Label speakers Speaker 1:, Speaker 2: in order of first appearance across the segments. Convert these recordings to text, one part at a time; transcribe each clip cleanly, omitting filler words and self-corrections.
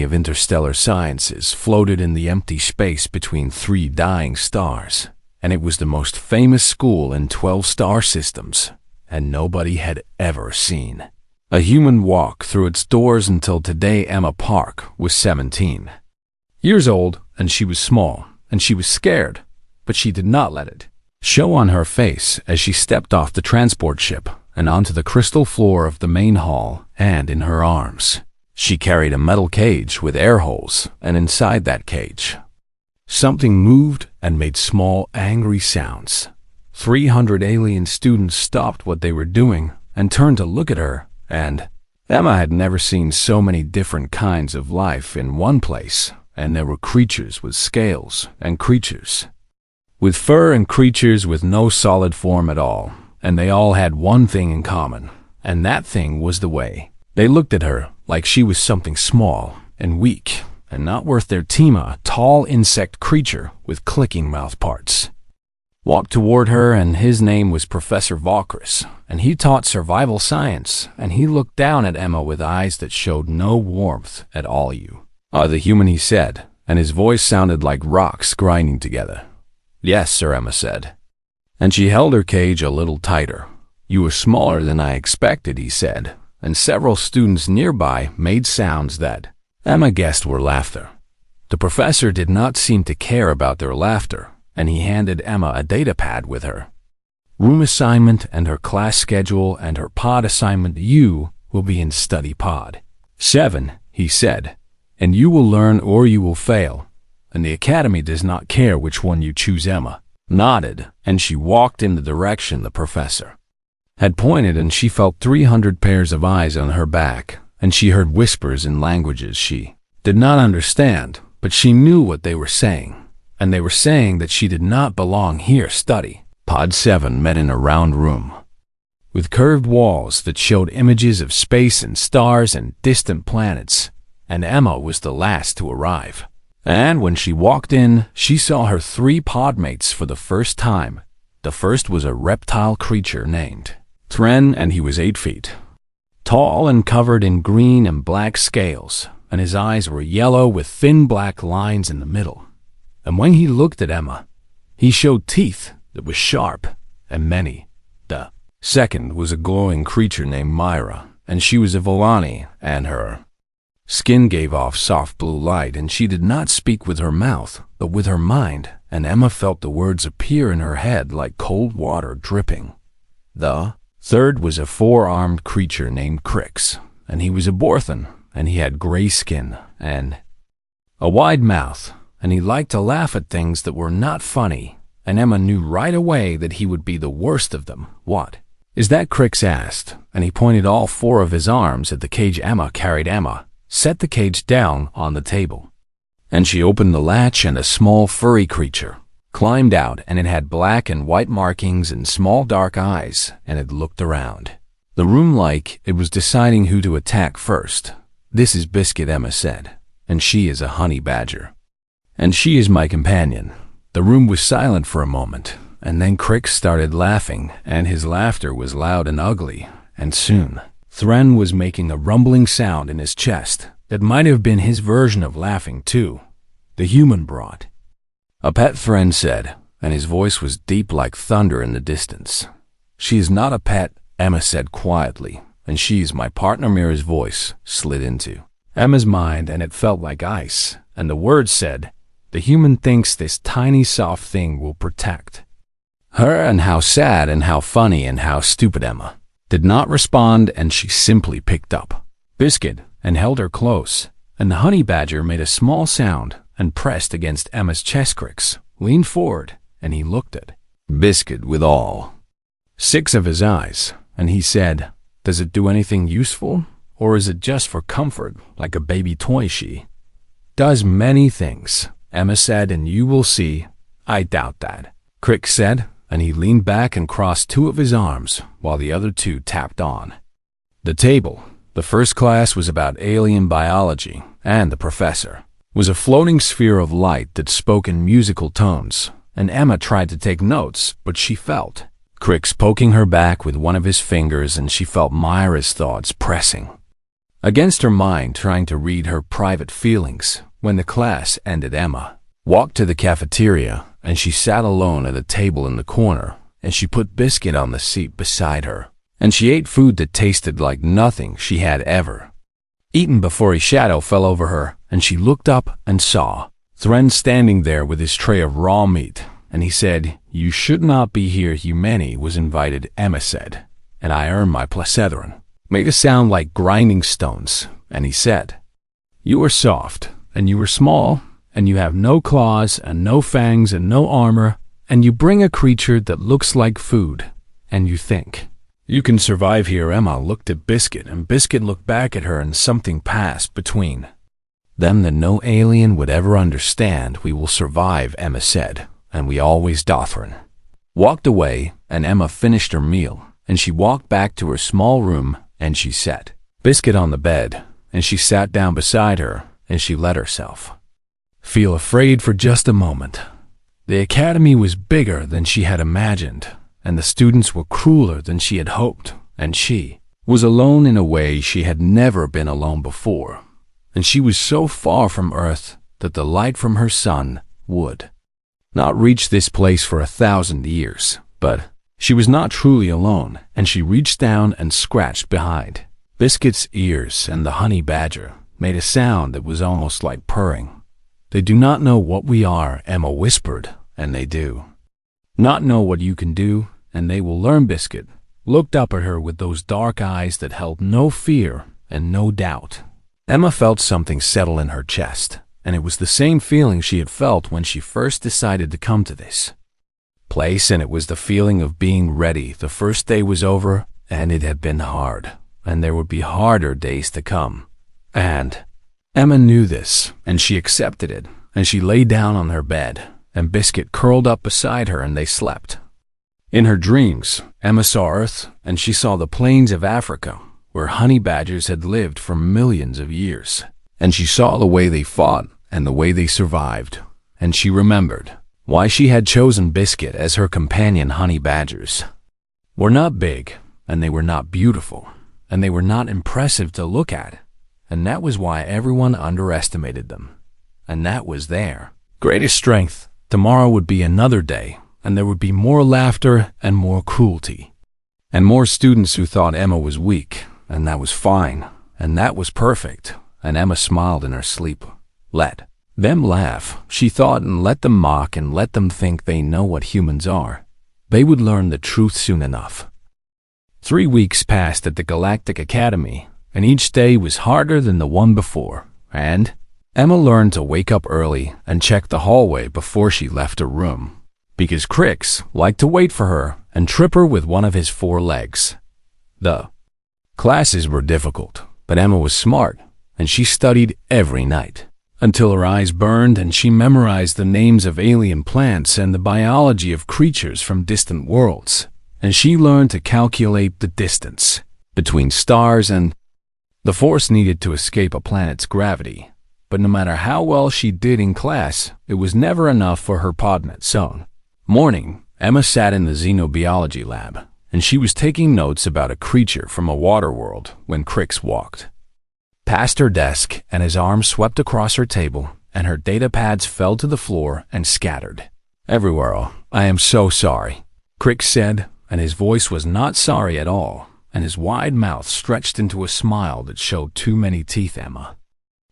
Speaker 1: of interstellar sciences floated in the empty space between 3 dying stars, and it was the most famous school in 12 star systems, and nobody had ever seen a human walk through its doors until today. Emma Park was 17 years old, and she was small, and she was scared, but she did not let it show on her face as she stepped off the transport ship and onto the crystal floor of the main hall, and in her arms she carried a metal cage with air holes, and inside that cage something moved and made small, angry sounds. 300 alien students stopped what they were doing and turned to look at her, and Emma had never seen so many different kinds of life in one place, and there were creatures with scales and creatures with fur and creatures with no solid form at all, and they all had one thing in common, and that thing was the way they looked at her, like she was something small and weak and not worth their time. A tall insect creature with clicking mouth parts walked toward her, and his name was Professor Valkris, and he taught survival science, and he looked down at Emma with eyes that showed no warmth at all. "You are the human," he said, and his voice sounded like rocks grinding together. "Yes, sir," Emma said, and she held her cage a little tighter. "You were smaller than I expected," he said, and several students nearby made sounds that Emma guessed were laughter. The professor did not seem to care about their laughter, and he handed Emma a data pad with her room assignment and her class schedule and her pod assignment. "You will be in study pod 7, he said, "and you will learn or you will fail, and the academy does not care which one you choose." Emma nodded, and she walked in the direction the professor had pointed, and she felt 300 pairs of eyes on her back, and she heard whispers in languages she did not understand, but she knew what they were saying, and they were saying that she did not belong here. Study Pod 7 met in a round room with curved walls that showed images of space and stars and distant planets, and Emma was the last to arrive. And when she walked in, she saw her 3 podmates for the first time. The first was a reptile creature named Thren, and he was 8 feet tall and covered in green and black scales, and his eyes were yellow with thin black lines in the middle. And when he looked at Emma, he showed teeth that were sharp and many. The second was a glowing creature named Myra, and she was a Volani, and her skin gave off soft blue light, and she did not speak with her mouth, but with her mind, and Emma felt the words appear in her head like cold water dripping. The third was a 4-armed creature named Crix, and he was a Borthan, and he had gray skin and a wide mouth, and he liked to laugh at things that were not funny, and Emma knew right away that he would be the worst of them. "What is that?" Crix asked, and he pointed all 4 of his arms at the cage Emma carried. Emma set the cage down on the table, and she opened the latch, and a small furry creature climbed out, and it had black and white markings and small dark eyes, and it looked around the room like it was deciding who to attack first. "This is Biscuit," Emma said, "and she is a honey badger, and she is my companion." The room was silent for a moment, and then Crix started laughing, and his laughter was loud and ugly, and soon Thren was making a rumbling sound in his chest that might have been his version of laughing too. The human brought a pet, Thren said, and his voice was deep like thunder in the distance. "She is not a pet," Emma said quietly, "and she is my partner." Mira's voice slid into Emma's mind, and it felt like ice, and the words said, "The human thinks this tiny soft thing will protect her," and how sad and how funny and how stupid. Emma did not respond, and she simply picked up Biscuit and held her close, and the honey badger made a small sound and pressed against Emma's chest. Crix leaned forward, and he looked at Biscuit with all 6 of his eyes, and he said, "Does it do anything useful, or is it just for comfort, like a baby toy?" "She does many things," Emma said, "and you will see." "I doubt that," Crix said, and he leaned back and crossed 2 of his arms while the other 2 tapped on the table. The first class was about alien biology, and the professor was a floating sphere of light that spoke in musical tones, and Emma tried to take notes, but she felt Crix poking her back with one of his fingers, and she felt Myra's thoughts pressing against her mind, trying to read her private feelings. When the class ended, Emma walked to the cafeteria, and she sat alone at a table in the corner, and she put Biscuit on the seat beside her, and she ate food that tasted like nothing she had ever eaten before. A shadow fell over her, and she looked up and saw Thren standing there with his tray of raw meat, and he said, "You should not be here. Humani was invited," Emma said, "and I earned my plethedron." Made a sound like grinding stones, and he said, "You are soft, and you are small, and you have no claws and no fangs and no armor, and you bring a creature that looks like food, and you think you can survive here." Emma looked at Biscuit, and Biscuit looked back at her, and something passed between them that no alien would ever understand. "We will survive," Emma said, "and we always do." Thren walked away, and Emma finished her meal, and she walked back to her small room, and she set Biscuit on the bed, and she sat down beside her, and she let herself feel afraid for just a moment. The academy was bigger than she had imagined, and the students were crueler than she had hoped, and she was alone in a way she had never been alone before, and she was so far from Earth that the light from her sun would not reach this place for 1,000 years. But she was not truly alone, and she reached down and scratched behind Biscuit's ears, and the honey badger made a sound that was almost like purring. "They do not know what we are," Emma whispered, "and they do not know what you can do, and they will learn." Biscuit looked up at her with those dark eyes that held no fear and no doubt. Emma felt something settle in her chest, and it was the same feeling she had felt when she first decided to come to this place, and it was the feeling of being ready. The first day was over, and it had been hard, and there would be harder days to come. And Emma knew this, and she accepted it, and she lay down on her bed, and Biscuit curled up beside her, and they slept. In her dreams, Emma saw Earth, and she saw the plains of Africa, where honey badgers had lived for millions of years, and she saw the way they fought and the way they survived, and she remembered why she had chosen Biscuit as her companion. Honey badgers were not big, and they were not beautiful, and they were not impressive to look at, and that was why everyone underestimated them, and that was their greatest strength. Tomorrow would be another day, and there would be more laughter and more cruelty, and more students who thought Emma was weak, and that was fine, and that was perfect, and Emma smiled in her sleep. Let them laugh, she thought, and let them mock, and let them think they know what humans are. They would learn the truth soon enough. 3 weeks passed at the Galactic Academy, and each day was harder than the one before, and Emma learned to wake up early and check the hallway before she left her room, because Crix liked to wait for her and trip her with one of his 4 legs. The classes were difficult, but Emma was smart, and she studied every night until her eyes burned, and she memorized the names of alien plants and the biology of creatures from distant worlds, and she learned to calculate the distance between stars and the force needed to escape a planet's gravity. But no matter how well she did in class, it was never enough for her podnet zone. Morning, Emma sat in the xenobiology lab, and she was taking notes about a creature from a water world when Crix walked past her desk, and his arm swept across her table, and her data pads fell to the floor and scattered everywhere. "Oh, I am so sorry," Crix said, and his voice was not sorry at all, and his wide mouth stretched into a smile that showed too many teeth. Emma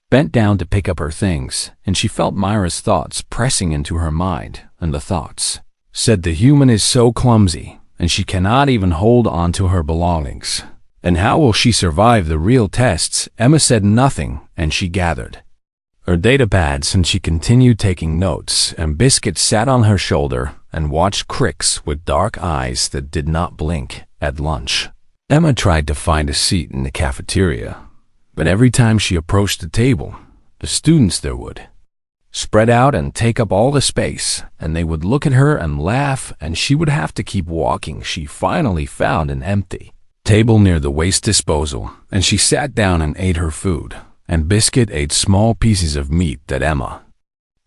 Speaker 1: bent down to pick up her things, and she felt Myra's thoughts pressing into her mind, and the thoughts said the human is so clumsy, and she cannot even hold on to her belongings. And how will she survive the real tests? Emma said nothing, and she gathered her data pads, and she continued taking notes, and Biscuit sat on her shoulder and watched Crix with dark eyes that did not blink. At lunch, Emma tried to find a seat in the cafeteria, but every time she approached the table, the students there would spread out and take up all the space, and they would look at her and laugh, and she would have to keep walking. She finally found an empty table near the waste disposal, and she sat down and ate her food, and Biscuit ate small pieces of meat that Emma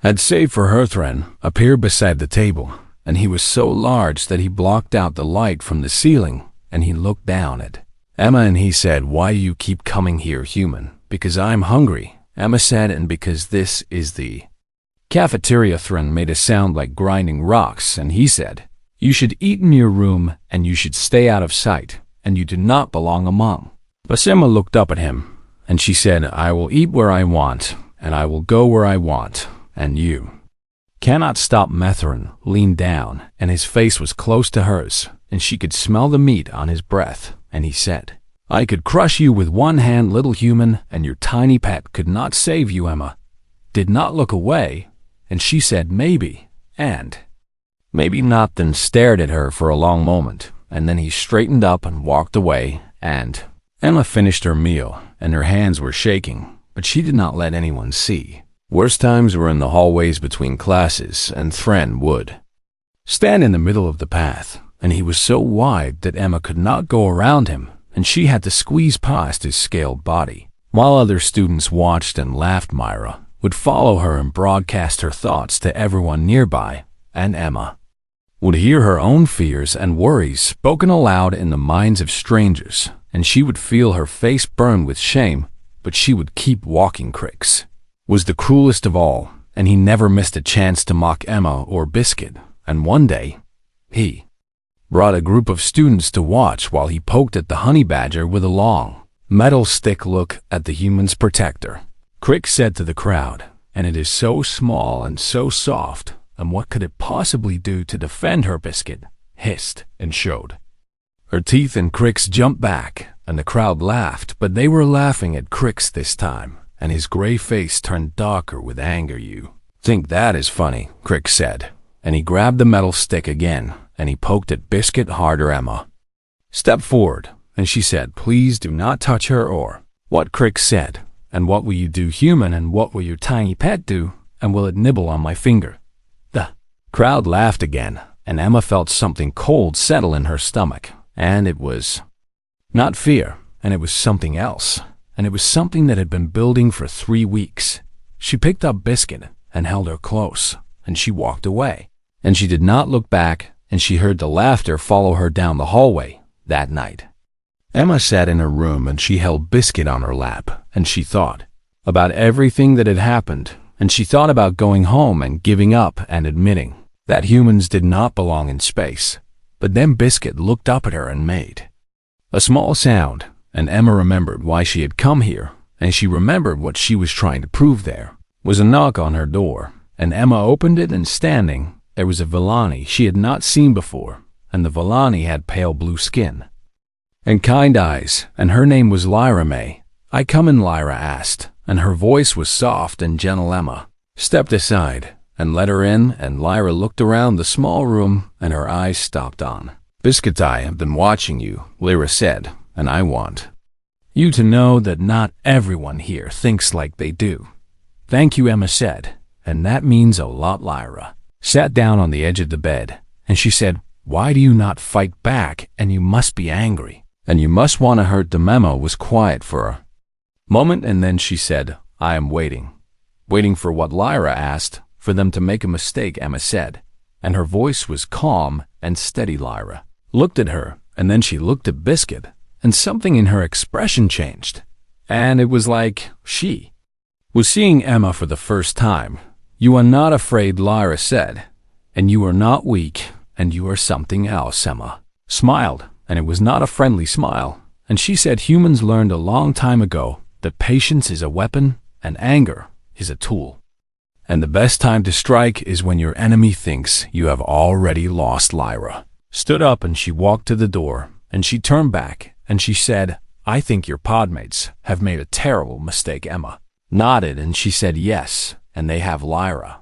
Speaker 1: had saved for her. Thren appeared beside the table, and he was so large that he blocked out the light from the ceiling, and he looked down at Emma and he said, "Why do you keep coming here, human?" "Because I'm hungry," Emma said, "and because this is the cafeteria." Thren made a sound like grinding rocks, and he said, "You should eat in your room, and you should stay out of sight, and you do not belong among." But Emma looked up at him, and she said, "I will eat where I want, and I will go where I want, and you cannot stop." Methrin leaned down, and his face was close to hers, and she could smell the meat on his breath, and he said, "I could crush you with one hand, little human, and your tiny pet could not save you." Emma did not look away, and she said, "Maybe," and "maybe not," then stared at her for a long moment, and then he straightened up and walked away, and Emma finished her meal, and her hands were shaking, but she did not let anyone see. Worst times were in the hallways between classes, and Thren would stand in the middle of the path, and he was so wide that Emma could not go around him, and she had to squeeze past his scaled body. While other students watched and laughed, Myra would follow her and broadcast her thoughts to everyone nearby, and Emma would hear her own fears and worries spoken aloud in the minds of strangers, and she would feel her face burn with shame, but she would keep walking. Crix was the cruelest of all, and he never missed a chance to mock Emma or Biscuit, and one day, he brought a group of students to watch while he poked at the honey badger with a long metal stick. "Look at the human's protector," Crix said to the crowd, "and it is so small and so soft, and what could it possibly do to defend her?" Biscuit hissed and showed her teeth, and Crix jumped back, and the crowd laughed, but they were laughing at Crix this time, and his gray face turned darker with anger. "You think that is funny," Crix said, and he grabbed the metal stick again, and he poked at Biscuit harder. Emma stepped forward, and she said, "Please do not touch her." Or what Crix said, "And what will you do, human, and what will your tiny pet do, and will it nibble on my finger?" The crowd laughed again, and Emma felt something cold settle in her stomach, and it was not fear, and it was something else, and it was something that had been building for 3 weeks. She picked up Biscuit and held her close, and she walked away, and she did not look back, and she heard the laughter follow her down the hallway. That night, Emma sat in her room, and she held Biscuit on her lap, and she thought about everything that had happened, and she thought about going home and giving up and admitting that humans did not belong in space. But then Biscuit looked up at her and made a small sound, and Emma remembered why she had come here, and she remembered what she was trying to prove. There was a knock on her door, and Emma opened it, and standing there was a Villani she had not seen before, and the Villani had pale blue skin and kind eyes, and her name was Lyra May. "I come in?" Lyra asked, and her voice was soft and gentle. Emma stepped aside and let her in, and Lyra looked around the small room, and her eyes stopped on Biscuit. "I have been watching you," Lyra said, "and I want you to know that not everyone here thinks like they do." "Thank you," Emma said, "and that means a lot." Lyra sat down on the edge of the bed, and she said, "Why do you not fight back? And you must be angry, and you must want to hurt them." Emma was quiet for a moment, and then she said, "I am waiting." "Waiting for what?" Lyra asked. "For them to make a mistake," Emma said, and her voice was calm and steady. Lyra looked at her, and then she looked at Biscuit, and something in her expression changed, and it was like she was seeing Emma for the first time. "You are not afraid," Lyra said, "and you are not weak, and you are something else." Emma smiled, and it was not a friendly smile, and she said, "Humans learned a long time ago that patience is a weapon and anger is a tool. And the best time to strike is when your enemy thinks you have already lost." Lyra stood up, and she walked to the door, and she turned back, and she said, "I think your podmates have made a terrible mistake." Emma nodded, and she said, "Yes, and they have." Lyra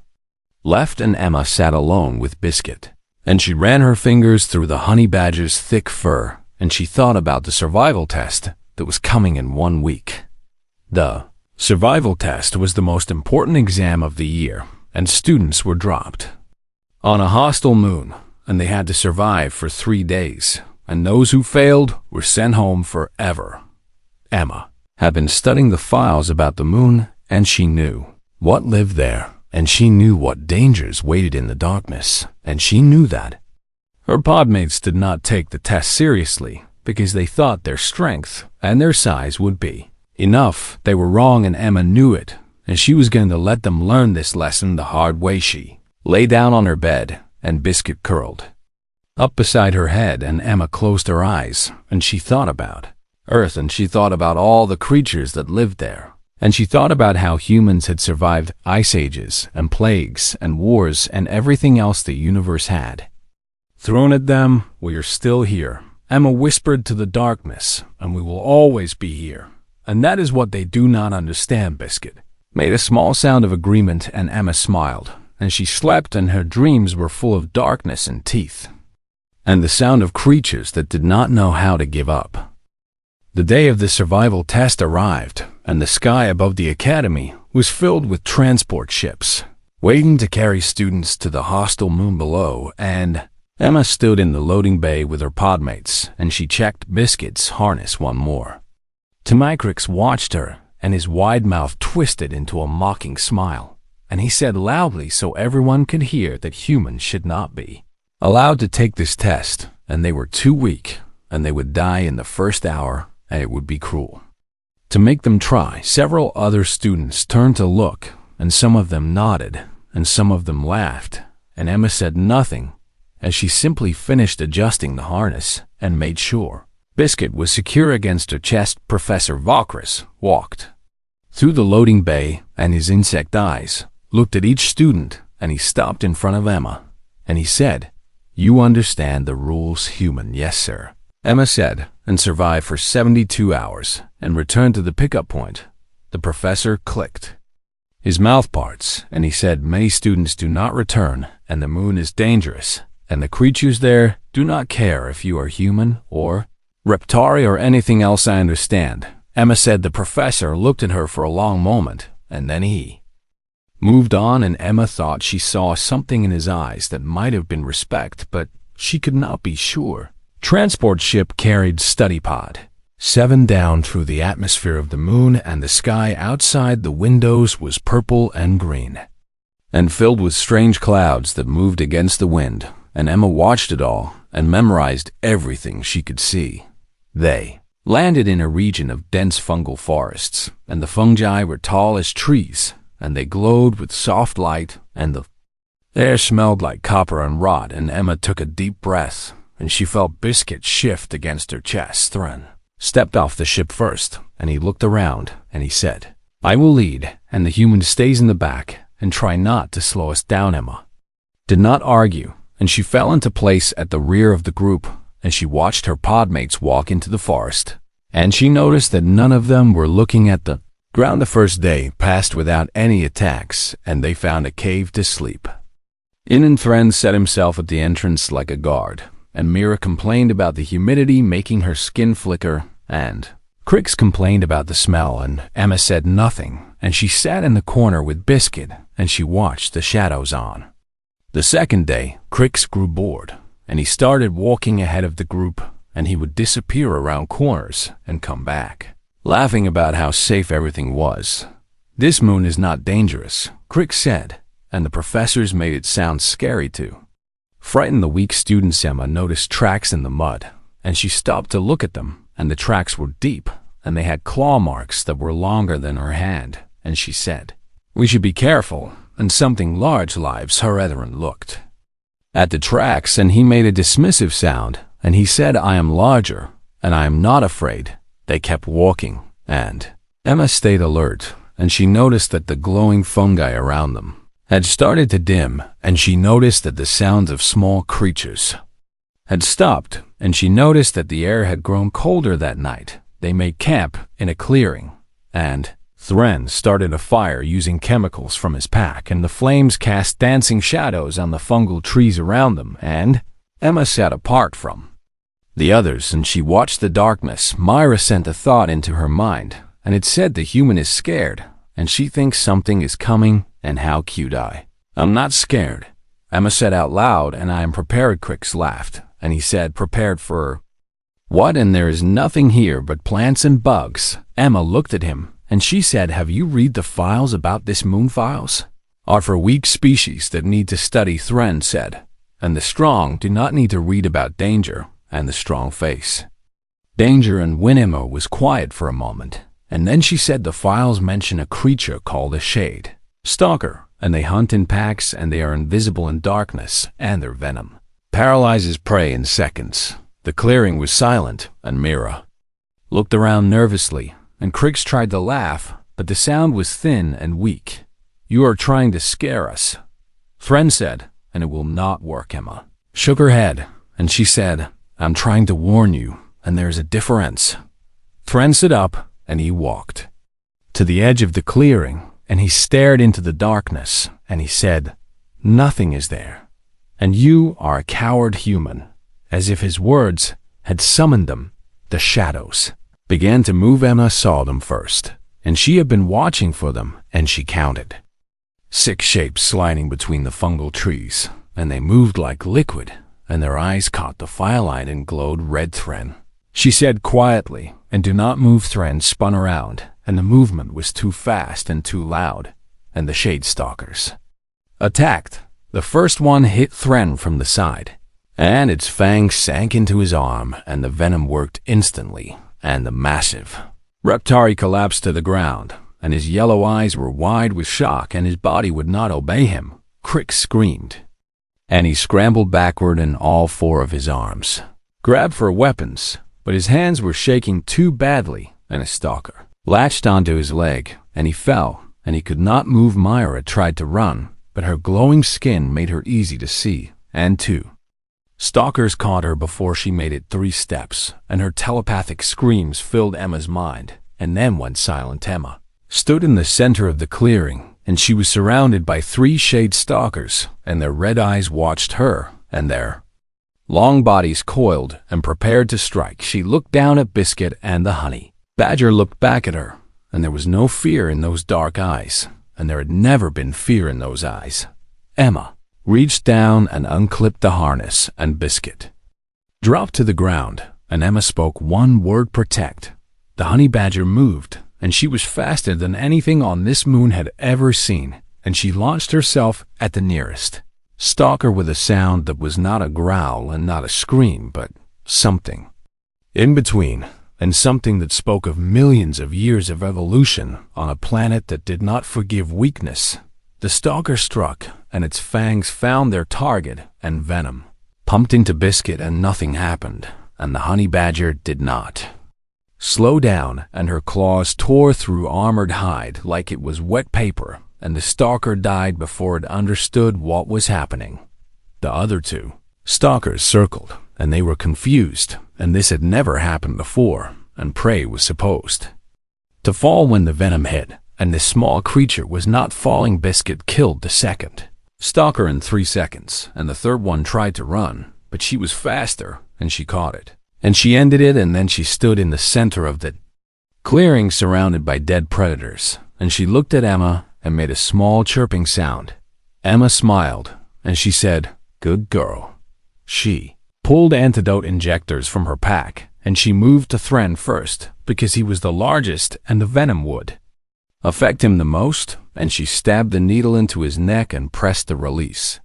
Speaker 1: left, and Emma sat alone with Biscuit, and she ran her fingers through the honey badger's thick fur, and she thought about the survival test that was coming in 1 week. The survival test was the most important exam of the year, and students were dropped on a hostile moon, and they had to survive for 3 days, and those who failed were sent home forever. Emma had been studying the files about the moon, and she knew what lived there, and she knew what dangers waited in the darkness, and she knew that her podmates did not take the test seriously, because they thought their strength and their size would be enough. They were wrong, and Emma knew it, and she was going to let them learn this lesson the hard way. She lay down on her bed, and Biscuit curled up beside her head, and Emma closed her eyes, and she thought about Earth, and she thought about all the creatures that lived there, and she thought about how humans had survived ice ages and plagues and wars and everything else the universe had thrown at them. "We are still here," Emma whispered to the darkness, "and we will always be here. And that is what they do not understand." Biscuit made a small sound of agreement, and Emma smiled, and she slept, and her dreams were full of darkness and teeth, and the sound of creatures that did not know how to give up. The day of the survival test arrived, and the sky above the academy was filled with transport ships, waiting to carry students to the hostile moon below, and Emma stood in the loading bay with her podmates, and she checked Biscuit's harness one more. Crix watched her, and his wide mouth twisted into a mocking smile, and he said loudly so everyone could hear that humans should not be allowed to take this test, and they were too weak, and they would die in the first hour, and it would be cruel to make them try. Several other students turned to look, and some of them nodded, and some of them laughed, and Emma said nothing as she simply finished adjusting the harness and made sure Biscuit was secure against her chest. Professor Valkris walked through the loading bay, and his insect eyes looked at each student, and he stopped in front of Emma, and he said, "You understand the rules, human?" "Yes, sir," Emma said, and survived for 72 hours and returned to the pickup point. The professor clicked his mouth parts, and he said, "Many students do not return, and the moon is dangerous, and the creatures there do not care if you are human or reptari or anything else." "I understand," Emma said. The professor looked at her for a long moment, and then he moved on, and Emma thought she saw something in his eyes that might have been respect, but she could not be sure. Transport ship carried Study Pod 7 down through the atmosphere of the moon, and the sky outside the windows was purple and green, and filled with strange clouds that moved against the wind, and Emma watched it all and memorized everything she could see. They landed in a region of dense fungal forests, and the fungi were tall as trees, and they glowed with soft light, and the air smelled like copper and rot, and Emma took a deep breath, and she felt Biscuit shift against her chest. Thren stepped off the ship first, and he looked around, and he said, "I will lead, and the human stays in the back, and try not to slow us down." Emma did not argue, and she fell into place at the rear of the group, and she watched her podmates walk into the forest, and she noticed that none of them were looking at the ground. The first day passed without any attacks, and they found a cave to sleep in, and Thren set himself at the entrance like a guard, and Mira complained about the humidity making her skin flicker, and Crix complained about the smell, and Emma said nothing, and she sat in the corner with Biscuit, and she watched the shadows on. The second day, Crix grew bored, and he started walking ahead of the group, and he would disappear around corners and come back, laughing about how safe everything was. "This moon is not dangerous," Crix said, and the professors made it sound scary too. Frightened the weak students, Emma noticed tracks in the mud, and she stopped to look at them, and the tracks were deep, and they had claw marks that were longer than her hand, and she said, "We should be careful," and something large lives her brethren looked at the tracks, and he made a dismissive sound, and he said, "I am larger, and I am not afraid." They kept walking, and Emma stayed alert, and she noticed that the glowing fungi around them had started to dim, and she noticed that the sounds of small creatures had stopped, and she noticed that the air had grown colder that night. They made camp in a clearing, and Thren started a fire using chemicals from his pack, and the flames cast dancing shadows on the fungal trees around them, and Emma sat apart from the others, and she watched the darkness. Myra sent a thought into her mind, and it said the human is scared, and she thinks something is coming, and how cute I'm not scared, Emma said out loud, and I am prepared. Crix laughed, and he said, "Prepared for what? And there is nothing here but plants and bugs." Emma looked at him, and she said, "Have you read the files about this moon? Files are for weak species that need to study," Thren said, "and the strong do not need to read about danger," and the strong face danger, and when Emma was quiet for a moment, and then she said the files mention a creature called a shade stalker, and they hunt in packs, and they are invisible in darkness, and their venom paralyzes prey in seconds. The clearing was silent, and Mira looked around nervously, and Crix tried to laugh, but the sound was thin and weak. "You are trying to scare us," Thren said, "and it will not work." Emma shook her head, and she said, "I'm trying to warn you, and there's a difference." Thren stood up, and he walked to the edge of the clearing, and he stared into the darkness, and he said, "Nothing is there, and you are a coward human." As if his words had summoned them, the shadows began to move. Emma saw them first, and she had been watching for them, and she counted 6 shapes sliding between the fungal trees, and they moved like liquid, and their eyes caught the firelight and glowed red. Thren, she said quietly, and "do not move." Thren spun around, and the movement was too fast and too loud, and the shade stalkers attacked. The first one hit Thren from the side, and its fangs sank into his arm, and the venom worked instantly, and the massive Reptari collapsed to the ground, and his yellow eyes were wide with shock, and his body would not obey him. Crix screamed, and he scrambled backward, and all 4 of his arms grabbed for weapons, but his hands were shaking too badly, and a stalker latched onto his leg, and he fell, and he could not move. Myra tried to run, but her glowing skin made her easy to see, and 2 stalkers caught her before she made it 3 steps, and her telepathic screams filled Emma's mind, and then went silent. Emma stood in the center of the clearing, and she was surrounded by 3 shade stalkers, and their red eyes watched her, and their long bodies coiled and prepared to strike. She looked down at Biscuit, and the honey badger looked back at her, and there was no fear in those dark eyes, and there had never been fear in those eyes. Emma reached down and unclipped the harness, and Biscuit dropped to the ground, and Emma spoke one word: "Protect." The honey badger moved, and she was faster than anything on this moon had ever seen, and she launched herself at the nearest stalker with a sound that was not a growl and not a scream, but something in between, and something that spoke of millions of years of evolution on a planet that did not forgive weakness. The stalker struck, and its fangs found their target, and venom pumped into Biscuit, and nothing happened, and the honey badger did not slow down, and her claws tore through armored hide like it was wet paper, and the stalker died before it understood what was happening. The other 2 stalkers circled, and they were confused, and this had never happened before, and prey was supposed to fall when the venom hit, and this small creature was not falling. Biscuit killed the second stalker in 3 seconds, and the third one tried to run, but she was faster, and she caught it, and she ended it, and then she stood in the center of the clearing surrounded by dead predators, and she looked at Emma and made a small chirping sound. Emma smiled, and she said, "Good girl." She pulled antidote injectors from her pack, and she moved to Thren first, because he was the largest and the venom would affect him the most, and she stabbed the needle into his neck and pressed the release.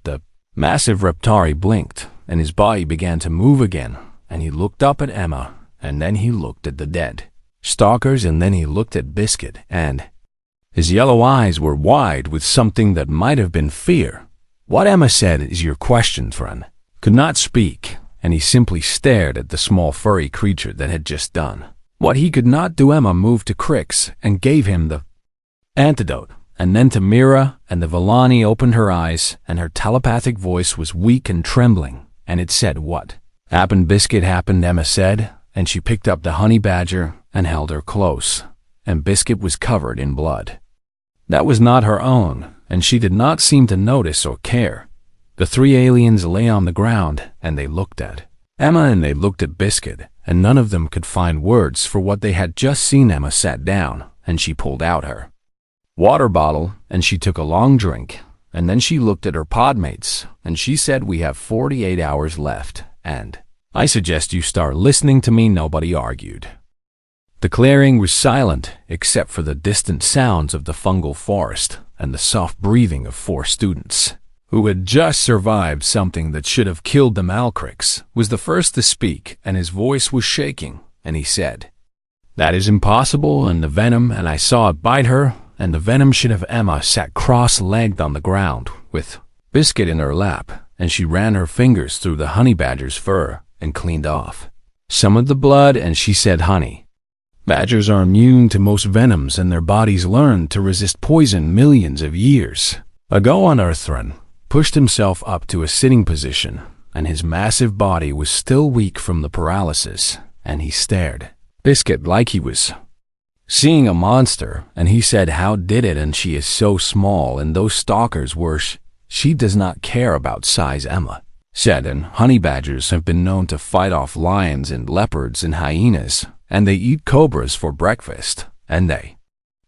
Speaker 1: The massive Reptari blinked, and his body began to move again, and he looked up at Emma, and then he looked at the dead stalkers, and then he looked at Biscuit, and his yellow eyes were wide with something that might have been fear. "What Emma said is your question." Thren could not speak, and he simply stared at the small furry creature that had just done what he could not do. Emma moved to Crix and gave him the antidote, and then to Mira, and the Villani opened her eyes, and her telepathic voice was weak and trembling, and it said, "What happened?" "Biscuit happened," Emma said, and she picked up the honey badger and held her close, and Biscuit was covered in blood. That was not her own, and she did not seem to notice or care. The 3 aliens lay on the ground, and they looked at Emma, and they looked at Biscuit, and none of them could find words for what they had just seen. Emma sat down, and she pulled out her water bottle, and she took a long drink, and then she looked at her podmates, and she said, "We have 48 hours left, and I suggest you start listening to me." Nobody argued. The clearing was silent, except for the distant sounds of the fungal forest and the soft breathing of 4 students who had just survived something that should have killed the Malcrix, was the first to speak, and his voice was shaking, and he said, "That is impossible, and the venom, and I saw it bite her, and the venom should have." Emma sat cross-legged on the ground, with Biscuit in her lap, and she ran her fingers through the honey badger's fur and cleaned off some of the blood, and she said, "Honey badgers are immune to most venoms, and their bodies learned to resist poison millions of years ago on Earth." Thren pushed himself up to a sitting position, and his massive body was still weak from the paralysis, and he stared Biscuit like he was seeing a monster, and he said, "How did it? And she is so small, and those stalkers were she does not care about size," Emma said, "and honey badgers have been known to fight off lions and leopards and hyenas, and they eat cobras for breakfast, and they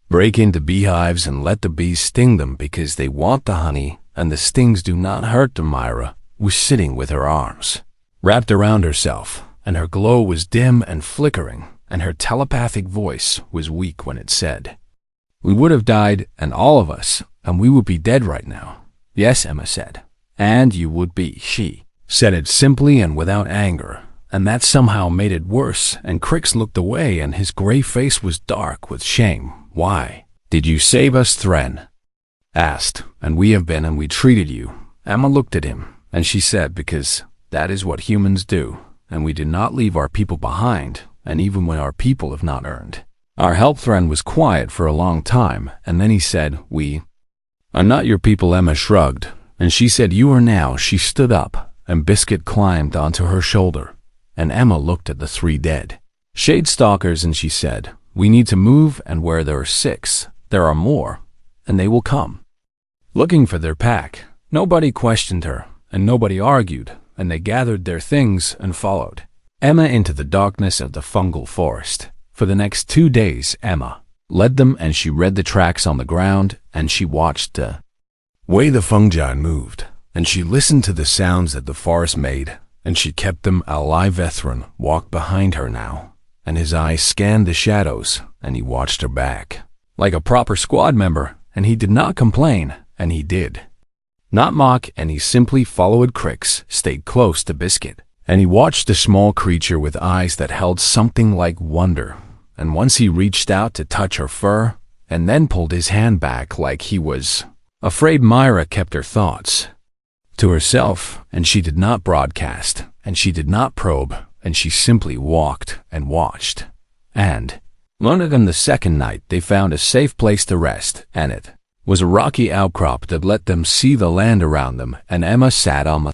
Speaker 1: break into beehives and let the bees sting them because they want the honey, and the stings do not hurt them." Myra was sitting with her arms wrapped around herself, and her glow was dim and flickering, and her telepathic voice was weak when it said, "We would have died, and all of us, and we would be dead right now." "Yes," Emma said. "And you would be," she said it simply and without anger, and that somehow made it worse, and Crix looked away, and his gray face was dark with shame. "Why did you save us?" Thren asked. "And we have been, and we treated you." Emma looked at him, and she said, "Because that is what humans do, and we did not leave our people behind, and even when our people have not earned our help." Thren was quiet for a long time, and then he said, "We are not your people." Emma shrugged, and she said, "You are now." She stood up, and Biscuit climbed onto her shoulder, and Emma looked at the three dead shade stalkers, and she said, "We need to move, and where there are 6, there are more, and they will come looking for their pack." Nobody questioned her, and nobody argued, and they gathered their things and followed Emma into the darkness of the fungal forest. For the next 2 days, Emma led them, and she read the tracks on the ground, and she watched the way the fungi moved, and she listened to the sounds that the forest made, and she kept them alive. Thren walked behind her now, and his eyes scanned the shadows, and he watched her back like a proper squad member, and he did not complain, and he did not mock, and he simply followed Crix, stayed close to Biscuit, and he watched the small creature with eyes that held something like wonder, and once he reached out to touch her fur, and then pulled his hand back like he was afraid. Myra kept her thoughts to herself, and she did not broadcast, and she did not probe, and she simply walked and watched. And on the second night, they found a safe place to rest, and it was a rocky outcrop that let them see the land around them, and Emma sat on the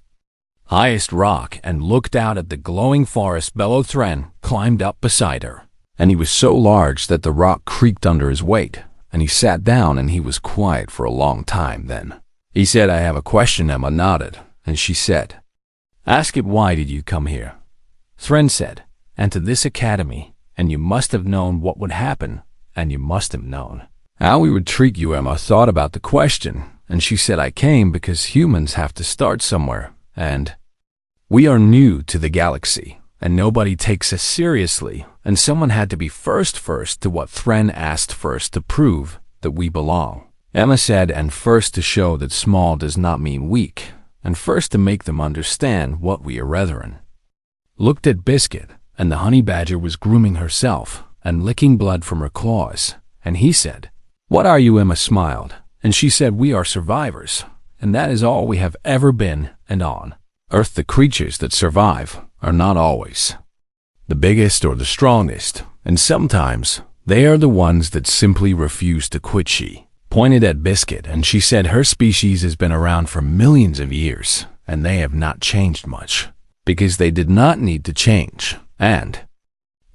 Speaker 1: highest rock and looked out at the glowing forest below. Thren climbed up beside her, and he was so large that the rock creaked under his weight, and he sat down, and he was quiet for a long time. Then he said, "I have a question." Emma nodded, and she said, "Ask it." "Why did you come here?" Thren said, "And to this academy, and you must have known what would happen, and you must have known how we would treat you." Emma thought about the question, and she said, "I came because humans have to start somewhere, and we are new to the galaxy, and nobody takes us seriously, and someone had to be first to what Thren asked first to prove that we belong." Emma said, "And first to show that small does not mean weak, and first to make them understand what we are brethren." Looked at Biscuit, and the honey badger was grooming herself and licking blood from her claws, and he said, "What are you?" Emma smiled, and she said, "We are survivors, and that is all we have ever been, and on Earth the creatures that survive are not always the biggest or the strongest, and sometimes they are the ones that simply refuse to quit." She pointed at Biscuit, and she said, "Her species has been around for millions of years, and they have not changed much, because they did not need to change, and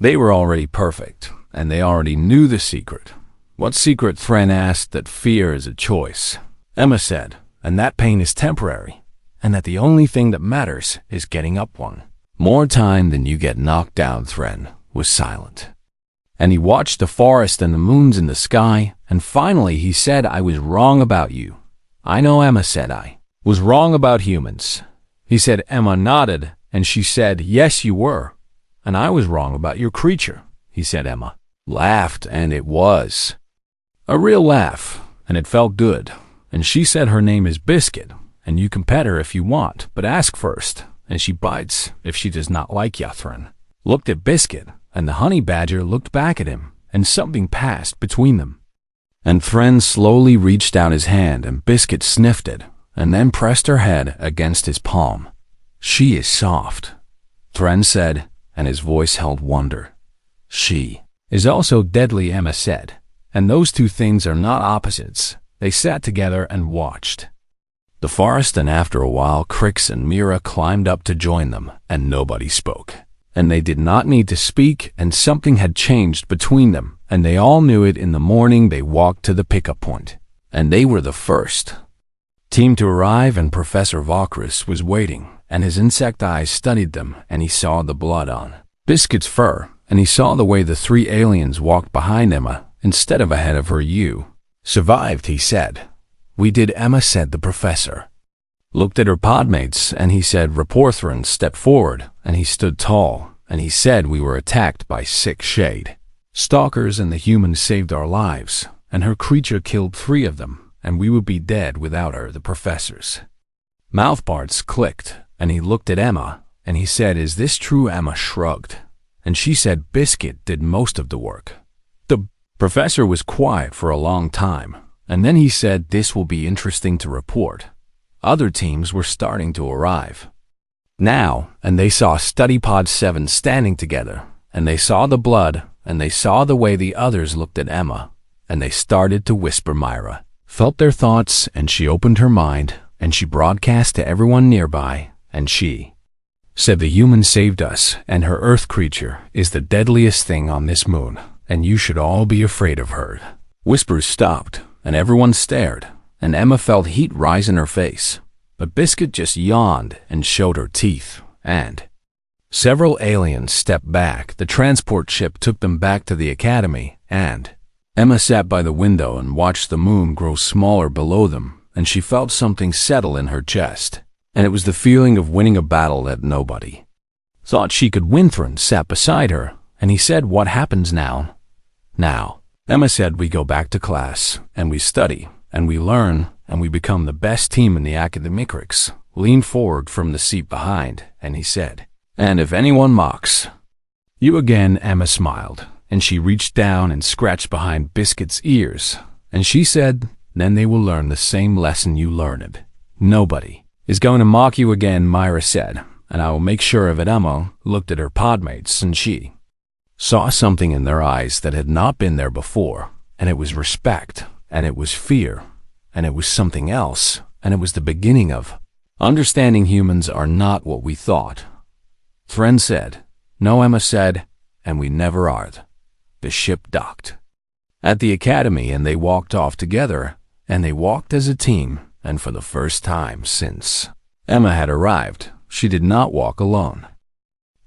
Speaker 1: they were already perfect, and they already knew the secret." "What secret?" Thren asked. "That fear is a choice," Emma said, "and that pain is temporary, and that the only thing that matters is getting up one more time than you get knocked down." Thren was silent, and he watched the forest and the moons in the sky, and finally he said, "I was wrong about you." "I know," Emma said. "I was wrong about humans." He said. Emma nodded, and she said, "Yes, you were, and I was wrong about your creature." He said. Emma laughed, and it was a real laugh, and it felt good, and she said, "Her name is Biscuit, and you can pet her if you want, but ask first, and she bites if she does not like ya." Thren looked at Biscuit, and the honey badger looked back at him, and something passed between them. And Thren slowly reached out his hand, and Biscuit sniffed it, and then pressed her head against his palm. "She is soft," Thren said, and his voice held wonder. "She is also deadly," Emma said, "and those two things are not opposites." They sat together and watched the forest, and after a while Crix and Mira climbed up to join them, and nobody spoke. And they did not need to speak, and something had changed between them, and they all knew it. In the morning they walked to the pickup point, and they were the first team to arrive, and Professor Valkyris was waiting, and his insect eyes studied them, and he saw the blood on Biscuit's fur, and he saw the way the three aliens walked behind Emma instead of ahead of her. "You survived," he said. "We did," Emma said. The professor looked at her podmates, and he said, "Reporthrin stepped forward, and he stood tall, and he said we were attacked by 6 shade stalkers, and the humans saved our lives, and her creature killed 3 of them, and we would be dead without her." The professor's mouthparts clicked, and he looked at Emma, and he said, "Is this true?" Emma shrugged, and she said, "Biscuit did most of the work." The professor was quiet for a long time, and then he said, "This will be interesting to report." Other teams were starting to arrive now, and they saw Study Pod 7 standing together, and they saw the blood, and they saw the way the others looked at Emma, and they started to whisper. Myra felt their thoughts, and she opened her mind, and she broadcast to everyone nearby, and she said, "The human saved us, and her earth creature is the deadliest thing on this moon, and you should all be afraid of her." Whispers stopped, and everyone stared, and Emma felt heat rise in her face. But Biscuit just yawned and showed her teeth, and several aliens stepped back. The transport ship took them back to the academy, and Emma sat by the window and watched the moon grow smaller below them, and she felt something settle in her chest, and it was the feeling of winning a battle that nobody thought she could win. Thren sat beside her, and he said, "What happens now?" "Now," Emma said, "we go back to class, and we study, and we learn, and we become the best team in the academy." Crix leaned forward from the seat behind, and he said, "And if anyone mocks you again," Emma smiled, and she reached down and scratched behind Biscuit's ears, and she said, "Then they will learn the same lesson you learned. Nobody is going to mock you again," Myra said, "and I will make sure of it." Emma looked at her podmates, and she saw something in their eyes that had not been there before, and it was respect, and it was fear, and it was something else, and it was the beginning of understanding humans are not what we thought. Thren said, "No," Emma said, "and we never are." The ship docked at the academy, and they walked off together, and they walked as a team, and for the first time since Emma had arrived, she did not walk alone.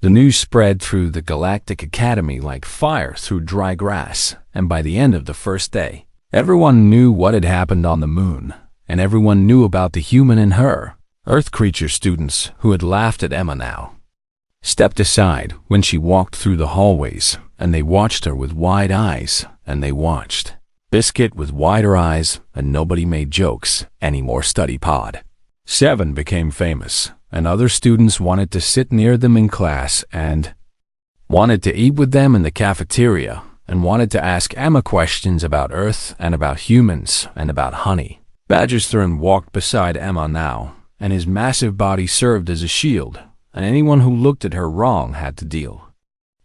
Speaker 1: The news spread through the Galactic Academy like fire through dry grass, and by the end of the first day, everyone knew what had happened on the moon, and everyone knew about the human in her. Earth creature students who had laughed at Emma now stepped aside when she walked through the hallways, and they watched her with wide eyes, and they watched Biscuit with wider eyes, and nobody made jokes anymore. Study Pod 7 became famous, and other students wanted to sit near them in class, and wanted to eat with them in the cafeteria, and wanted to ask Emma questions about Earth and about humans and about honey. Badgerstern walked beside Emma now, and his massive body served as a shield, and anyone who looked at her wrong had to deal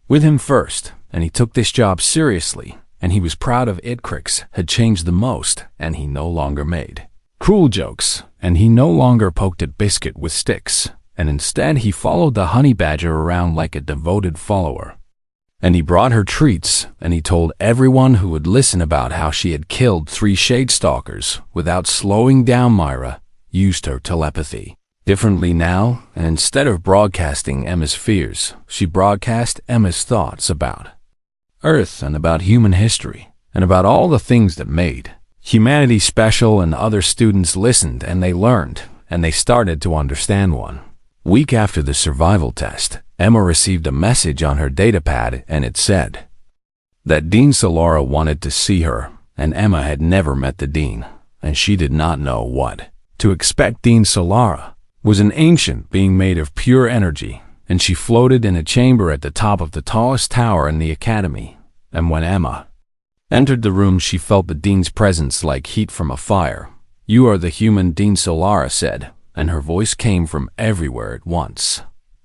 Speaker 1: with him first, and he took this job seriously, and he was proud of it. Crix had changed the most, and he no longer made cruel jokes, and he no longer poked at Biscuit with sticks, and instead he followed the honey badger around like a devoted follower. And he brought her treats, and he told everyone who would listen about how she had killed 3 shade stalkers without slowing down. Myra used her telepathy differently now, and instead of broadcasting Emma's fears, she broadcast Emma's thoughts about Earth and about human history, and about all the things that made humanity special. And other students listened, and they learned, and they started to understand. One week after the survival test, Emma received a message on her datapad, and it said that Dean Solara wanted to see her, and Emma had never met the dean, and she did not know what to to expect Dean Solara, was an ancient being made of pure energy, and she floated in a chamber at the top of the tallest tower in the academy. And when Emma entered the room, she felt the Dean's presence like heat from a fire. "You are the human," Dean Solara said, and her voice came from everywhere at once.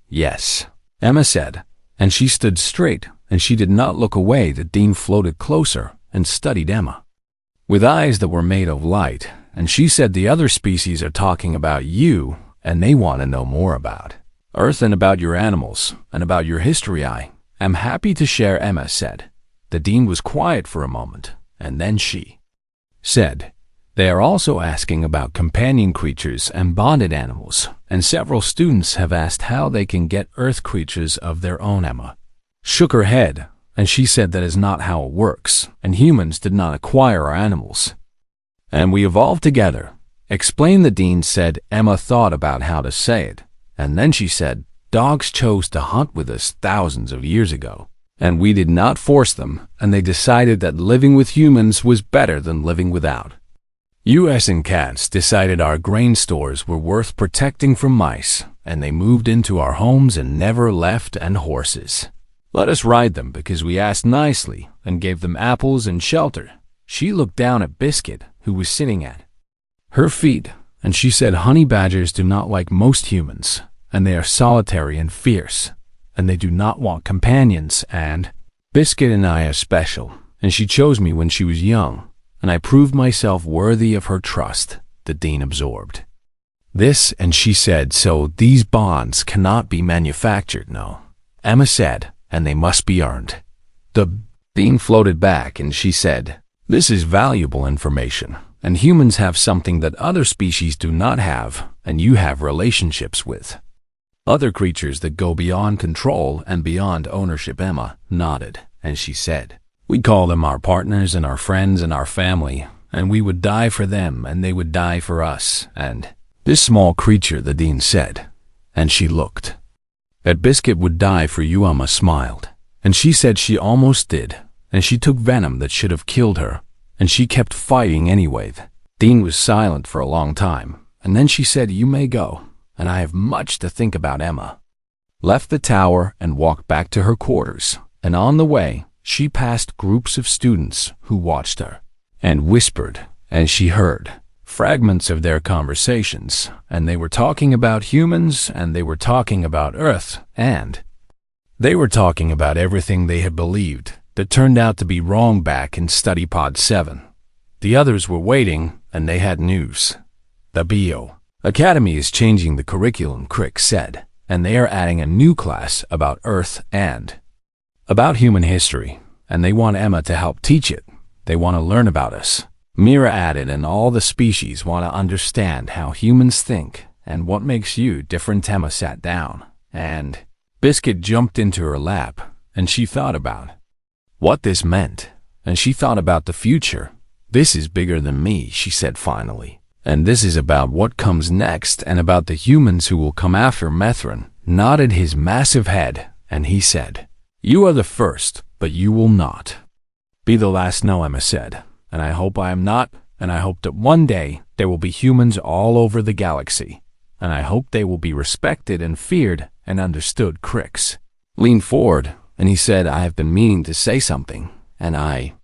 Speaker 1: "Yes," Emma said, and she stood straight, and she did not look away. The Dean floated closer and studied Emma with eyes that were made of light, and she said, "The other species are talking about you, and they want to know more about Earth and about your animals and about your history. I am happy to share," Emma said. The Dean was quiet for a moment, and then she said, "They are also asking about companion creatures and bonded animals, and several students have asked how they can get Earth creatures of their own." Emma shook her head, and she said that is not how it works, and humans did not acquire our animals, and we evolved together. "Explain," the Dean said. Emma thought about how to say it, and then she said, "Dogs chose to hunt with us thousands of years ago, and we did not force them, and they decided that living with humans was better than living without. US and cats decided our grain stores were worth protecting from mice, and they moved into our homes and never left, and horses let us ride them because we asked nicely and gave them apples and shelter." She looked down at Biscuit, who was sitting at her feet, and she said, "Honey badgers do not like most humans, and they are solitary and fierce, and they do not want companions, and Biscuit and I are special, and she chose me when she was young, and I proved myself worthy of her trust." The Dean absorbed this, and she said, "So these bonds cannot be manufactured?" "No," Emma said, "and they must be earned." The Dean floated back, and she said, "This is valuable information, and humans have something that other species do not have, and you have relationships with other creatures that go beyond control and beyond ownership." Emma nodded, and she said, "We call them our partners and our friends and our family, and we would die for them and they would die for us, and this small creature," the Dean said, and she looked at Biscuit, "would die for you." Emma smiled, and she said she almost did, and she took venom that should have killed her, and she kept fighting anyway. The Dean was silent for a long time, and then she said, "You may go, and I have much to think about." Emma left the tower and walked back to her quarters, and on the way, she passed groups of students who watched her and whispered, and she heard fragments of their conversations, and they were talking about humans, and they were talking about Earth, and they were talking about everything they had believed that turned out to be wrong back in Study Pod 7. The others were waiting, and they had news. "The Bio Academy is changing the curriculum," Crick said, "and they are adding a new class about Earth and about human history, and they want Emma to help teach it. They want to learn about us." Mira added, "And all the species want to understand how humans think and what makes you different." Emma sat down, and Biscuit jumped into her lap, and she thought about what this meant, and she thought about the future. "This is bigger than me," she said finally, "and this is about what comes next and about the humans who will come after." Methrin nodded his massive head, and he said, "You are the first, but you will not be the last." "No," Emma said, "and I hope I am not, and I hope that one day there will be humans all over the galaxy, and I hope they will be respected and feared and understood." Crix leaned forward, and he said, "I have been meaning to say something, and I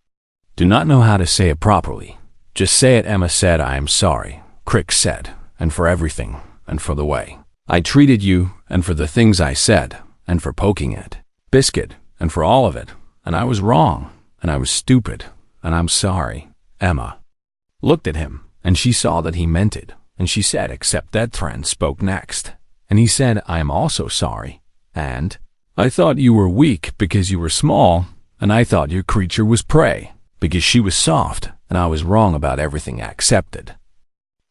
Speaker 1: do not know how to say it properly." "Just say it," Emma said. "I am sorry," Crix said, "and for everything, and for the way I treated you, and for the things I said, and for poking at Biscuit, and for all of it, and I was wrong, and I was stupid, and I'm sorry." Emma looked at him, and she saw that he meant it, and she said, "Except that Trent spoke next, and he said, I am also sorry, and I thought you were weak because you were small, and I thought your creature was prey because she was soft, and I was wrong about everything I accepted."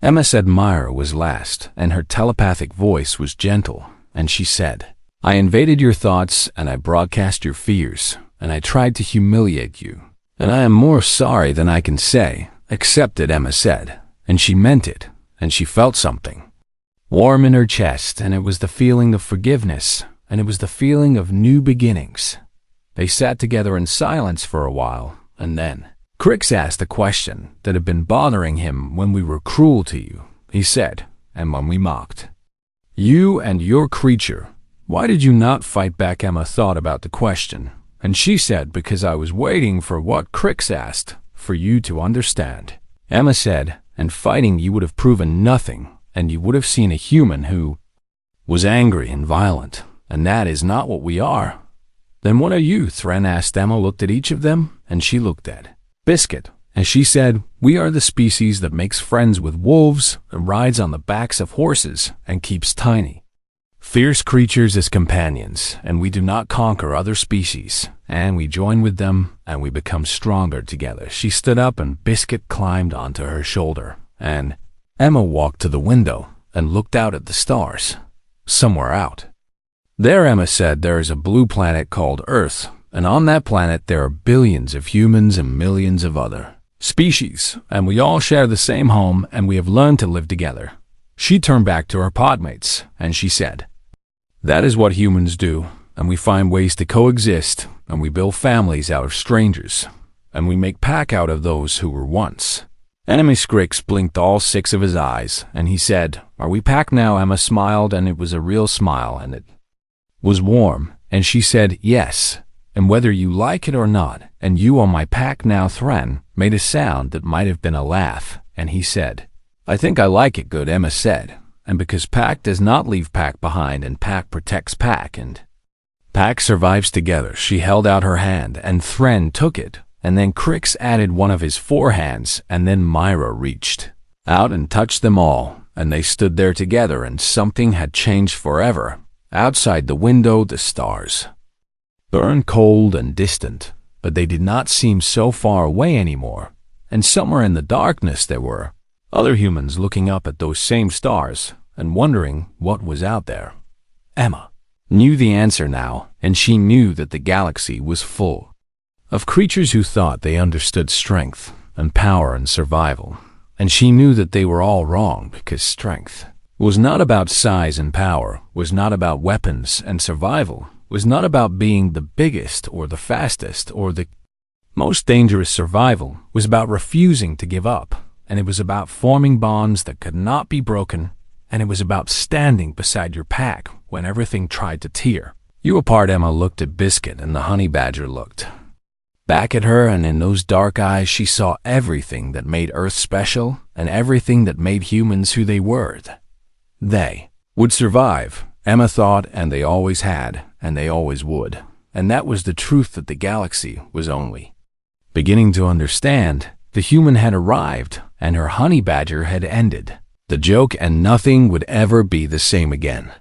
Speaker 1: Emma said Myra was last, and her telepathic voice was gentle, and she said, "I invaded your thoughts, and I broadcast your fears, and I tried to humiliate you, and I am more sorry than I can say." "Accepted," Emma said, and she meant it, and she felt something warm in her chest, and it was the feeling of forgiveness, and it was the feeling of new beginnings. They sat together in silence for a while, and then Crix asked a question that had been bothering him. "When we were cruel to you," he said, and when we mocked. You and your creature. Why did you not fight back? Emma thought about the question, and she said, because I was waiting for what Crix asked, for you to understand. Emma said, and fighting you would have proven nothing, and you would have seen a human who was angry and violent, and that is not what we are. Then what are you? Thren asked. Emma looked at each of them, and she looked at Biscuit, and she said, we are the species that makes friends with wolves and rides on the backs of horses and keeps tiny, fierce creatures as companions, and we do not conquer other species, and we join with them, and we become stronger together. She stood up, and Biscuit climbed onto her shoulder, and Emma walked to the window and looked out at the stars. Somewhere out there, Emma said, there is a blue planet called Earth, and on that planet there are billions of humans and millions of other species, and we all share the same home, and we have learned to live together. She turned back to her podmates, and she said, that is what humans do, and we find ways to coexist, and we build families out of strangers, and we make pack out of those who were once. Enemy Scrix blinked all 6 of his eyes, and he said, are we pack now? Emma smiled, and it was a real smile, and it was warm, and she said, yes, and whether you like it or not, and you are my pack now. Thren made a sound that might have been a laugh, and he said, I think I like it good. Emma said, and because pack does not leave pack behind, and pack protects pack, and pack survives together. She held out her hand, and Thren took it, and then Crix added one of his 4 hands, and then Myra reached out and touched them all, and they stood there together, and something had changed forever. Outside the window, the stars burned cold and distant, but they did not seem so far away anymore, and somewhere in the darkness there were other humans looking up at those same stars and wondering what was out there. Emma knew the answer now, and she knew that the galaxy was full of creatures who thought they understood strength and power and survival, and she knew that they were all wrong, because strength was not about size and power, was not about weapons and survival, was not about being the biggest or the fastest or the most dangerous. Survival was about refusing to give up, and it was about forming bonds that could not be broken, and it was about standing beside your pack when everything tried to tear you apart. Emma looked at Biscuit, and the honey badger looked back at her, and in those dark eyes she saw everything that made Earth special and everything that made humans who they were. They would survive, Emma thought, and they always had, and they always would. And that was the truth that the galaxy was only beginning to understand. The human had arrived, and her honey badger had ended the joke, and nothing would ever be the same again.